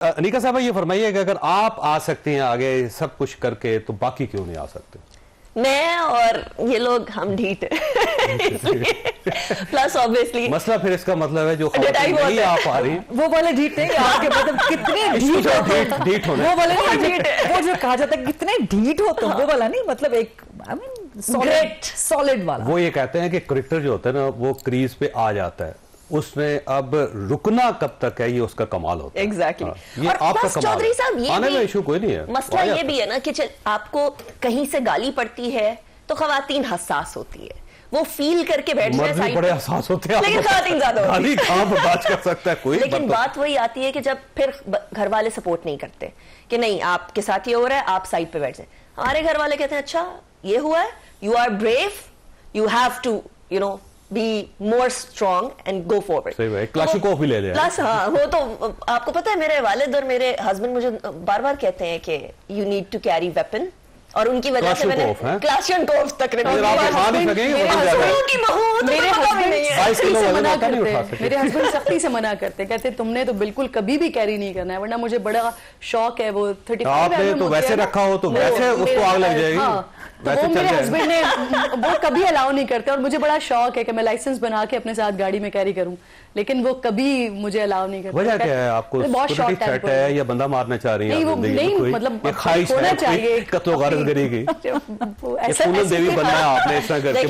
अनिका साहब ये फरमाइए कि अगर आप आ सकती हैं आगे सब कुछ करके तो बाकी क्यों नहीं आ सकते? मैं और ये लोग हम ढीठ प्लस ऑब्वियसली मसला फिर इसका मतलब है जो खवातीन नहीं आ पा रही वो वाले ढीठ नहीं, आपके मतलब कितने ढीठ होने वो वाले नहीं, वो जो कहा जाता है कितने ढीठ हो तुम, वो वाला नहीं, मतलब एक सॉलिड वाला। वो ये कहते हैं कि क्रिकेटर जो होता है ना वो क्रीज पे आ जाता है, उसने अब रुकना कब तक है ये उसका कमाल होता है। एग्जैक्टली। ये आपका कमाल चौधरी साहब ये आने में भी इशू कोई नहीं है। मसला ये भी है ना कि आपको कहीं से गाली पड़ती है तो खवातीन हसास होती है, वो फील करके बैठ जाए साइड, बड़े हसास होते हैं लेकिन खवातीन ज्यादा गाली कहां बर्दाश्त कर सकता है कोई। लेकिन बात वही आती है कि जब फिर घर वाले सपोर्ट नहीं करते कि नहीं आपके साथ ये हो रहा है आप साइड पे बैठ जाए। हमारे घर वाले कहते हैं अच्छा ये हुआ है, you are brave, you have to you know be more strong and go forward. सही है, क्लाशिकोव भी ले लिया। प्लस हाँ वो तो आपको पता है मेरे वालिद और मेरे हस्बैंड मुझे बार बार कहते हैं कि you need to carry weapon, और उनकी वजह से मैंने क्लाशिकोव तक मेरे हस्बैंड सख्ती से मना करते, कहते तुमने तो बिल्कुल कभी भी कैरी नहीं करना है, वरना मुझे बड़ा शौक है। वो 35 आपने तो वैसे रखा हो तो वैसे उसको आग लग जाएगी। तो वो मेरे हस्बैंड ने वो कभी अलाउ नहीं करते, और मुझे बड़ा शौक है कि मैं लाइसेंस बना के अपने साथ गाड़ी में कैरी करूं, लेकिन वो कभी मुझे अलाउ नहीं करते। वजह क्या है? आपको बहुत शॉर्ट है या बंदा मारना चाह रही है? नहीं वो नहीं, मतलब होना चाहिए करेगी ऐसा देवी बनना है आपने इस तरह करके।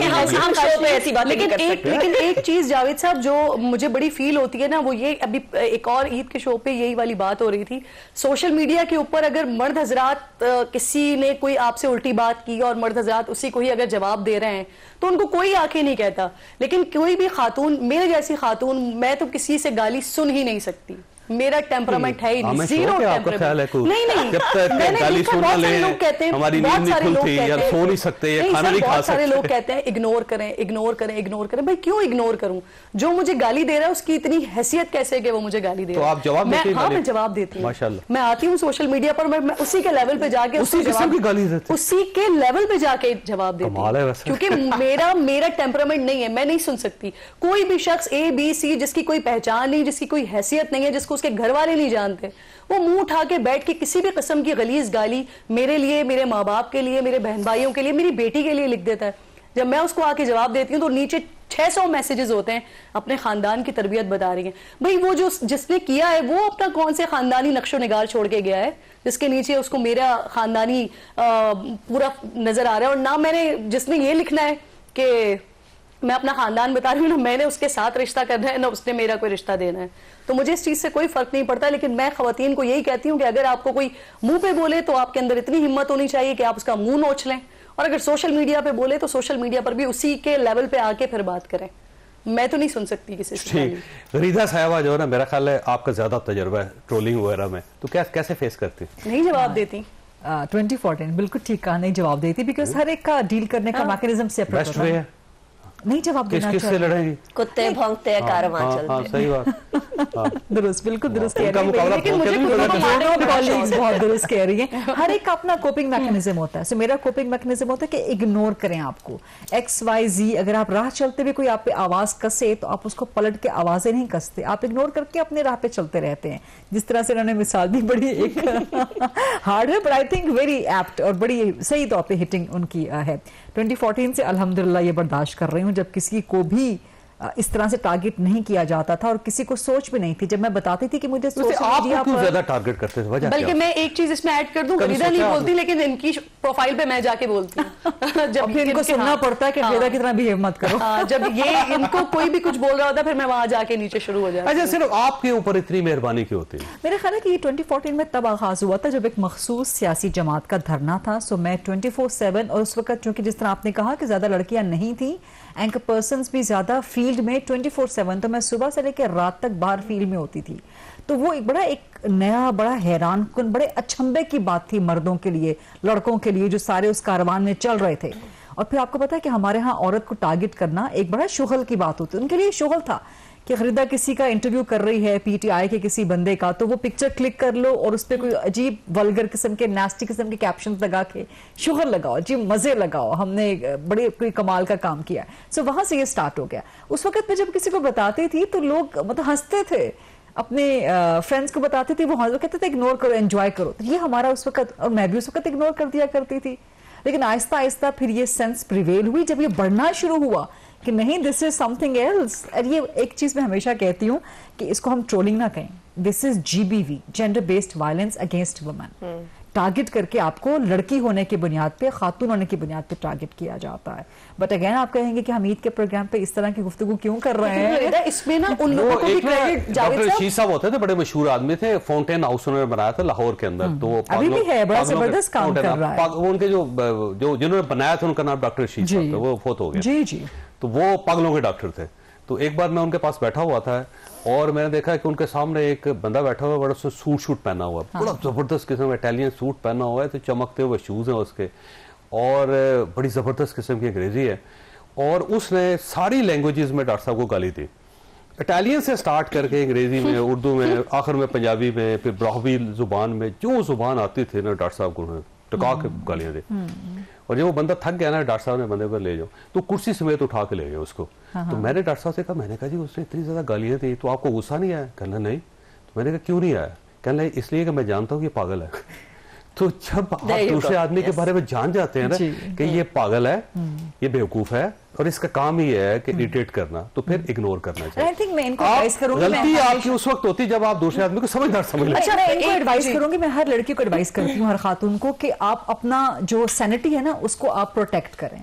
लेकिन एक चीज जावेद साहब जो मुझे बड़ी फील होती है ना, वो ये अभी एक और ईद के शो पे यही वाली बात हो रही थी, सोशल मीडिया के ऊपर अगर मर्द हजरात किसी ने कोई आपसे उल्टी बात की और मर्द हजरात उसी को ही अगर जवाब दे रहे हैं तो उनको कोई आके नहीं कहता, लेकिन कोई भी खातून, मेरे जैसी खातून, मैं तो किसी से गाली सुन ही नहीं सकती, मेरा टेम्परामेंट है ही नहीं, जीरो टेम्परामेंट। नहीं नहीं, जब तक गाली सुन ले लोग कहते हैं, हमारी नींद नहीं खुलती या सो नहीं सकते या खाना नहीं खा सकते। बहुत सारे लोग कहते हैं इग्नोर करें इग्नोर करें इग्नोर करें। भाई क्यों इग्नोर करूं? जो मुझे गाली दे रहा है उसकी इतनी हैसियत कैसे है कि वो मुझे गाली दे रहा है? तो आप जवाब देते हैं? हाँ मैं जवाब देती हूँ माशाल्लाह। मैं आती हूँ सोशल मीडिया पर, मैं उसी के लेवल पे जाके उसी के लेवल पे जाके जवाब देती हूँ, क्योंकि मेरा टेम्परामेंट नहीं है, मैं नहीं सुन सकती। कोई भी शख्स ABC जिसकी कोई पहचान नहीं, जिसकी कोई हैसियत नहीं है, जिसको उसके घर वाले नहीं जानते, वो मुंह उठा के बैठ के किसी भी किस्म की गलीज गाली मेरे लिए, मेरे माँ बाप के लिए, मेरे बहन भाइयों के लिए, मेरी बेटी के लिए लिख देता है। जब मैं उसको आके जवाब देती हूँ तो नीचे 600 मैसेजेस होते हैं अपने खानदान की तरबियत बता रही है। भाई वो जो जिसने किया है वो अपना कौन से खानदानी नक्शो निगार छोड़ के गया है जिसके नीचे उसको मेरा खानदानी पूरा नजर आ रहा है, और ना मैंने जिसने ये लिखना है कि मैं अपना खानदान बता रही हूँ, ना मैंने उसके साथ रिश्ता करना है, ना उसने मेरा कोई रिश्ता देना है। तो मुझे इस चीज से कोई फर्क नहीं पड़ता, लेकिन मैं खवातीन को यही कहती हूँ कि अगर आपको कोई मुंह पे बोले तो आपके अंदर इतनी हिम्मत होनी चाहिए कि आप उसका मुंह नोच लें, और अगर सोशल मीडिया पे बोले तो सोशल मीडिया पर भी उसी के लेवल पे आके फिर बात करें। मैं तो नहीं सुन सकती किसी से। गरीदा साहबा जो है ना, मेरा ख्याल है आपका ज्यादा तजुर्बा है ट्रोलिंग वगैरह में, तो कैसे फेस करती? नहीं जवाब देती। 2014 बिल्कुल ठीक कहा, नहीं जवाब देती, बिकॉज हर एक का डील करने का मैकेनिज्म सेपरेट होता है। नहीं जवाब देना किससे लड़ेंगी? कुत्ते भौंकते हैं, कारवां चलते हैं। सही बात। दुरुस्त, बिल्कुल दुरुस्त कह रही है, लेकिन मुझे कॉलीग्स बहुत दुरुस्त कह रही है। हर एक का अपना कोपिंग मैकेनिज्म होता है। सो मेरा कोपिंग मैकेनिज्म होता है कि इग्नोर करें आपको XYZ। अगर आप राह चलते हुए कोई आप पे आवाज कसे तो आप उसको पलट के आवाजें नहीं कसते, आप इग्नोर करके अपने राह पे चलते रहते हैं। जिस तरह से उन्होंने मिसाल दी, बड़ी एक हार्ड है, but I think very apt और बड़ी सही तौर पे हिटिंग उनकी है। 2014 से अल्हम्दुलिल्लाह ये बर्दाश्त कर रही हूँ, जब किसी को भी इस तरह से टारगेट नहीं किया जाता था और किसी को सोच भी नहीं थी। जब मैं बताती थी कि मुझे सोशल मीडिया पर ज्यादा टारगेट करते थे, वजह बल्कि मैं एक चीज इसमें ऐड कर दूं, गरीदा नहीं बोलती लेकिन इनकी प्रोफाइल पे मैं जाके बोलती हूँ। जब फिर इनको सुनना पड़ता है कि गरीदा की तरह बिहेव मत करो। जब ये इनको कोई भी कुछ बोल रहा होता फिर मैं वहां जाके नीचे शुरू हो जाती। अच्छा, सिर्फ आपके ऊपर इतनी मेहरबानी क्यों होती है? मेरा ख्याल है कि ये 2014 में तब आगाज हुआ था जब एक मखसूस सियासी जमात का धरना था। सो मैं 24/7, और उस वक्त चूंकि जिस तरह आपने कहा कि ज्यादा लड़कियां नहीं थी, एंकर पर्सन्स भी ज्यादा फील्ड में 24/7, तो मैं सुबह से लेकर रात तक बाहर फील्ड में होती थी। तो वो एक नया बड़ा हैरान कुन, बड़े अचंभे की बात थी मर्दों के लिए, लड़कों के लिए, जो सारे उस कारवान में चल रहे थे। और फिर आपको पता है कि हमारे यहाँ औरत को टारगेट करना एक बड़ा शुगल की बात होती है। उनके लिए शुगल था कि गरीदा किसी का इंटरव्यू कर रही है PTI के किसी बंदे का, तो वो पिक्चर क्लिक कर लो और उस पर कोई अजीब वल्गर किस्म के, नास्टी किस्म के कैप्शन लगा के शुगर लगाओ, अजीब मजे लगाओ, हमने बड़े कोई कमाल का काम किया। सो वहां से ये स्टार्ट हो गया। उस वक्त में जब किसी को बताती थी तो लोग मतलब हंसते थे, अपने फ्रेंड्स को बताते थे, वो कहते थे इग्नोर करो, एंजॉय करो। तो ये हमारा उस वक्त, और मैं भी उस वक्त इग्नोर कर दिया करती थी। लेकिन आहिस्ता आहिस्ता फिर ये सेंस प्रिवेल हुई, जब ये बढ़ना शुरू हुआ कि नहीं दिस इज समथिंग एल्स। और ये एक चीज मैं हमेशा कहती हूँ कि इसको हम ट्रोलिंग ना कहें, this is GBV, gender based violence against women. Target करके आपको लड़की होने की बुनियाद पे, खातून होने की बुनियाद पे टारगेट किया जाता है। बट अगेन आप कहेंगे कि हम ईद के प्रोग्राम पे इस तरह की गुफ्तगू क्यों कर रहे हैं? इसमें ना उन लोगों को भी क्रेडिट, डॉक्टर रशीद साहब होते थे, बड़े मशहूर आदमी थे, फाउंटेन हाउस उन्होंने बनाया था लाहौर के अंदर। तो अभी भी है, बड़ा जबरदस्त काम कर रहा है। उनके जो जिन्होंने बनाया था उनका नाम डॉक्टर रशीद साहब था, वो फौत हो गए। जी जी। तो वो पागलों के डॉक्टर थे। तो एक बार मैं उनके पास बैठा हुआ था और मैंने देखा कि उनके सामने एक बंदा बैठा हुआ है, बड़ा सूट पहना हुआ, बड़ा जबरदस्त किस्म का इटालियन सूट पहना हुआ है, तो चमकते हुए शूज हैं उसके, और बड़ी जबरदस्त किस्म की अंग्रेजी है। और उसने सारी लैंग्वेजेस में डॉक्टर साहब को गाली दी, इटालियन से स्टार्ट करके अंग्रेजी में, उर्दू में, आखिर में पंजाबी में, फिर ब्राहवी जुबान में, जो जुबान आती थी ना डॉक्टर साहब को टका के गालियां दी। और जब वो बंदा थक गया ना, डॉक्टर साहब ने बंदे को ले जाओ, तो कुर्सी समेत उठा के ले गए उसको। तो मैंने डॉक्टर साहब से कहा, मैंने कहा जी उसने इतनी ज्यादा गालियां दी, तो आपको गुस्सा नहीं आया? कहना नहीं। तो मैंने कहा क्यों नहीं आया? कहना इसलिए कि मैं जानता हूँ कि पागल है। तो जब आप दूसरे आदमी के बारे में जान जाते हैं ना कि ये पागल है, ये बेवकूफ है, और इसका काम ही है कि इरिटेट करना, तो फिर इग्नोर करना चाहिए। आई थिंक मैं इनको एडवाइस करूंगी, गलती आपकी उस वक्त होती जब आप दूसरे आदमी को समझदार समझ लेते। अच्छा, मैं इनको एडवाइस करूंगी, मैं हर लड़की को एडवाइस करती हूँ, हर खातून को, कि आप अपना जो सैनिटी है ना उसको आप प्रोटेक्ट करें।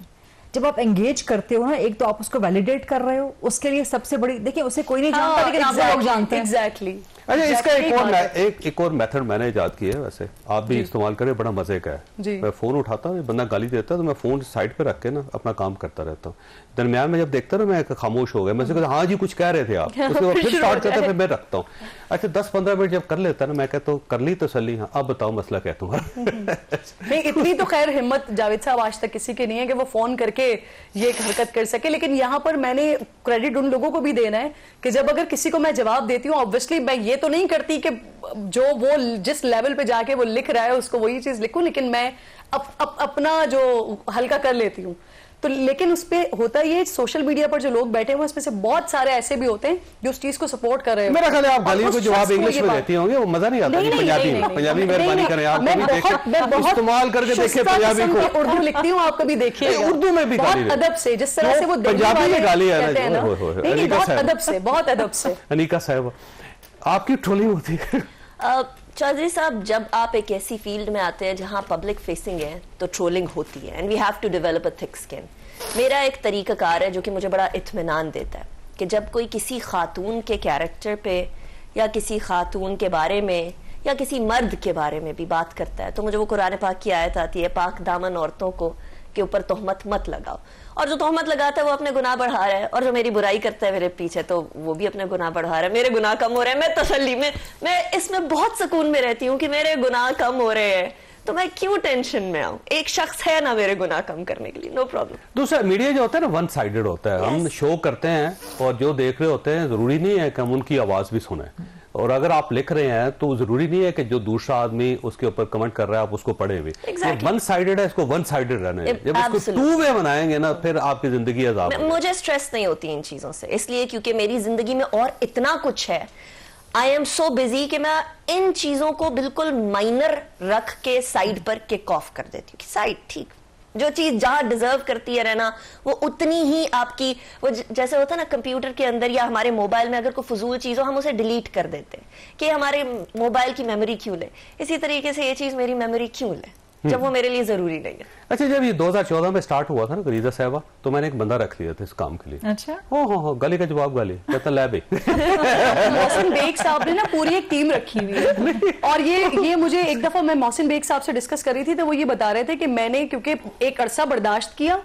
जब आप एंगेज करते हो ना, एक तो आप उसको वैलिडेट कर रहे हो, उसके लिए सबसे बड़ी, देखिए उसे कोई नहीं जानता, लेकिन आप लोग जानते हैं। एग्जैक्टली। अच्छा, इसका एक और मेथड मैंने इजाद की है, वैसे आप भी इस्तेमाल करें, बड़ा मजे का है। मैं फोन उठाता हूँ, बंदा गाली देता है तो मैं फोन साइड पे रख के ना अपना काम करता रहता हूँ। दरमियान में जब देखता ना मैं खामोश हो गया, मैं कहता हाँ जी कुछ कह रहे थे आप, उसके बाद फिर स्टार्ट करता, फिर मैं रखता हूँ। अच्छा 10-15 मिनट जब कर लेता ना, मैं कहता हूँ कर ली तसल्ली, हाँ अब बताओ मसला क्या तुम्हारा। नहीं, इतनी तो खैर हिम्मत जावेद साहब आज तक किसी की नहीं है कि वो फोन करके ये एक हरकत कर सके। लेकिन यहाँ पर मैंने क्रेडिट उन लोगों को भी देना है कि जब अगर किसी को मैं जवाब देती हूँ, ऑब्वियसली मैं ये तो नहीं करती कि जो वो जिस लेवल पे जाके वो लिख रहा है उसको वही चीज लिखूं, लेकिन मैं अपना जो हल्का कर लेती हूँ। तो लेकिन उस पे होता ये, सोशल मीडिया पर जो लोग बैठे हुए उसमें से बहुत सारे ऐसे भी होते हैं जो उस चीज को सपोर्ट कर रहे हैं। मेरा ख्याल है आप गालियों को जवाब इंग्लिश में देती होंगे, वो मजा नहीं आता। पंजाबी मेहरबानी करें, आप इस्तेमाल करके देखिए पंजाबी को। उर्दू लिखती हूँ, आप कभी देखिए उर्दू में भी बहुत अदब से, जिस तरह से वो पंजाबी में गाली है ना, बहुत अदब से, बहुत अदब से। अनीका साहब आपकी ट्रोलिंग होती है। चौधरी साहब, जब आप एक ऐसी फील्ड में आते हैं जहां पब्लिक फेसिंग है तो ट्रोलिंग होती है, and we have to develop a thick skin. मेरा एक तरीकाकार है जो कि मुझे बड़ा इत्मीनान देता है कि जब कोई किसी खातून के कैरेक्टर पे या किसी खातून के बारे में या किसी मर्द के बारे में भी बात करता है, तो मुझे वो कुरान पाक की आयत आती है, पाक दामन औरतों को के ऊपर तोहमत मत लगाओ। और जो तोहमत लगाता है वो अपने गुनाह बढ़ा रहा है, और जो मेरी बुराई करता है मेरे पीछे तो वो भी अपने गुनाह बढ़ा रहा है। मेरे गुनाह कम हो रहे हैं, मैं तसल्ली में, मैं इसमें बहुत सुकून में रहती हूँ कि मेरे गुनाह कम हो रहे हैं, तो मैं क्यों टेंशन में आऊं? एक शख्स है ना मेरे गुनाह कम करने के लिए, नो प्रॉब्लम। दूसरा मीडिया जो होता है ना वन साइडेड होता है। हम शो करते हैं और जो देख रहे होते हैं जरूरी नहीं है कि हम उनकी आवाज भी सुने, और अगर आप लिख रहे हैं तो जरूरी नहीं है कि जो दूसरा आदमी उसके ऊपर कमेंट कर रहा है आप उसको पढ़े भी। वन साइडेड है, इसको वन साइडेड रहना है। जब इसको टू वे बनाएंगे ना, फिर आपकी जिंदगी आजाद होगी। मुझे स्ट्रेस नहीं होती इन चीजों से, इसलिए क्योंकि मेरी जिंदगी में और इतना कुछ है। आई एम सो बिजी कि मैं इन चीजों को बिल्कुल माइनर रख के साइड पर किक ऑफ कर देती हूँ कि साइड ठीक, जो चीज जहां डिजर्व करती है रहना वो उतनी ही आपकी, वो जैसे होता है ना कंप्यूटर के अंदर या हमारे मोबाइल में अगर कोई फजूल चीज हो हम उसे डिलीट कर देते हैं कि हमारे मोबाइल की मेमोरी क्यों ले, इसी तरीके से ये चीज मेरी मेमोरी क्यों ले जब वो मेरे लिए जरूरी नहीं है। अच्छा, जब ये 2014 में स्टार्ट हुआ था ना गरीजा साहबा, तो मैंने एक बंदा रख लिया था इस काम के लिए। अच्छा, हो गाली का जवाब गाली कहता लै बे। मोहसिन बेग साहब ने ना पूरी एक टीम रखी हुई है, और ये मुझे एक दफा मैं मोहसिन बेग साहब से डिस्कस कर रही थी तो वो ये बता रहे थे कि मैंने क्योंकि एक अरसा बर्दाश्त किया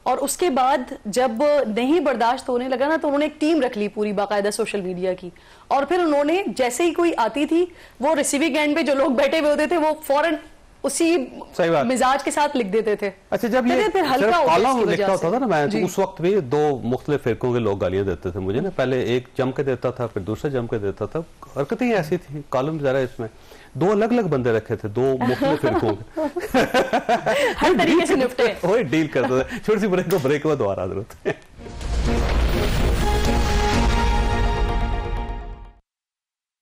और उसके बाद जब नहीं बर्दाश्त होने लगा ना तो उन्होंने एक टीम रख ली पूरी बाकायदा सोशल मीडिया की, और फिर उन्होंने जैसे ही कोई आती थी वो रिसीविंग एंड पे जो लोग बैठे हुए होते थे वो फौरन उसी मिजाज के साथ लिख देते थे। अच्छा, जब ये फिर हल्का लिखता होता था ना मैं, तो उस वक्त भी दो मुख्तलिफ फिरकों के लोग गालियां देते थे मुझे ना, पहले एक जम के देता था फिर दूसरा जम के देता था, हरकतें ही ऐसी थी, कॉलम जरा इसमें दो अलग अलग बंदे रखे थे, दो मुख्तलिफ फिरकों के। हर तरीके से निपटे, वही डील करते थे। छोटी सी ब्रेक को दोबारा जरूरत है।